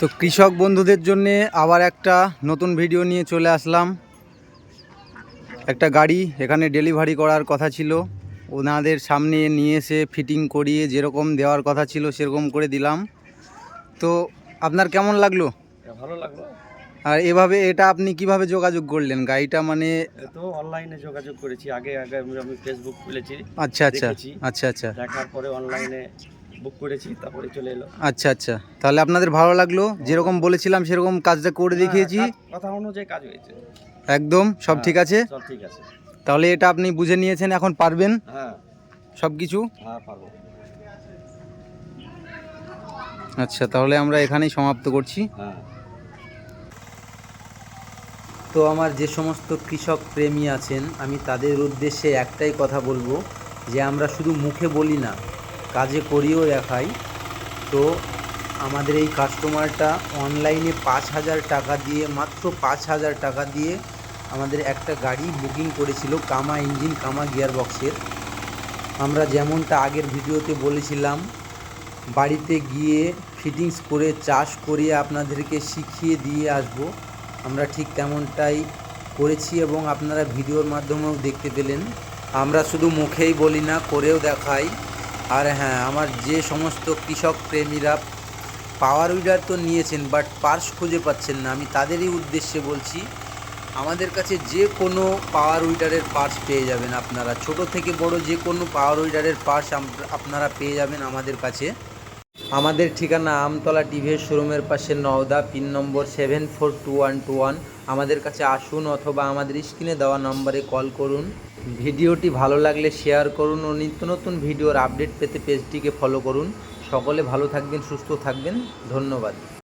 তো কৃষক বন্ধুদের জন্য আবার একটা নতুন ভিডিও নিয়ে চলে আসলাম। একটা গাড়ি এখানে ডেলিভারি করার কথা ছিল, ওনাদের সামনে নিয়ে এসে ফিটিং করিয়ে যেরকম দেওয়ার কথা ছিল সেরকম করে দিলাম। তো আপনার কেমন লাগলো? ভালো লাগলো। আর এভাবে এটা আপনি কিভাবে যোগাযোগ করলেন গাড়িটা? মানে তো অনলাইনে যোগাযোগ করেছি, আগে আগে আমি ফেসবুক খুলেছি, আচ্ছা আচ্ছা দেখেছি, আচ্ছা আচ্ছা দেখার পরে অনলাইনে বুক করেছি, তারপরে চলে এলো। আচ্ছা আচ্ছা, তাহলে আপনাদের ভালো লাগলো? যেরকম বলেছিলাম সেরকম কাজটা করে দেখিয়েছি, কথা অনুযায়ী কাজ হয়েছে, একদম সব ঠিক আছে। সব ঠিক আছে। তাহলে এটা আপনি বুঝে নিয়েছেন, এখন পারবেন হ্যাঁ সব কিছু? হ্যাঁ পারবো। আচ্ছা, তাহলে আমরা এখানেই সমাপ্ত করছি। হ্যাঁ। তো আমার যে সমস্ত কৃষক প্রেমী আছেন, আমি তাদের উদ্দেশ্যে একটাই কথা বলবো, যে আমরা শুধু মুখে বলি না, কাজে করিও দেখাই। তো আমাদের এই কাস্টমারটা অনলাইনে 5,000 টাকা দিয়ে, মাত্র 5,000 টাকা দিয়ে আমাদের একটা গাড়ি বুকিং করেছিল, কামা ইঞ্জিন কামা গিয়ারবক্সের। আমরা যেমনটা আগের ভিডিওতে বলেছিলাম, বাড়িতে গিয়ে ফিটিংস করে চাষ করিয়ে আপনাদেরকে শিখিয়ে দিয়ে আসব, আমরা ঠিক তেমনটাই করেছি এবং আপনারা ভিডিওর মাধ্যমেও দেখতে পেলেন। আমরা শুধু মুখেই বলি না, করেও দেখাই। আর হ্যাঁ, আমার যে সমস্ত কৃষক প্রেমীরা পাওয়ার উইডার তো নিয়েছেন বাট পার্স খুঁজে পাচ্ছেন না, আমি তাদেরই উদ্দেশ্যে বলছি, আমাদের কাছে যে কোনো পাওয়ার উইডারের পার্স পেয়ে যাবেন আপনারা। ছোট থেকে বড় যে কোনো পাওয়ার উইডারের পার্স আপনারা পেয়ে যাবেন আমাদের কাছে। আমাদের ঠিকানা আমতলা টিভিএস শোরুমের পাশে, নওদা, পিন নম্বর 742121। আমাদের কাছে আসুন অথবা আমাদের স্ক্রিনে দেওয়া নম্বরে কল করুন। ভিডিওটি ভালো লাগলে শেয়ার করুন ও নিত্য নতুন ভিডিওর আপডেট পেতে পেজটিকে ফলো করুন। সকলে ভালো থাকবেন, সুস্থ থাকবেন, ধন্যবাদ।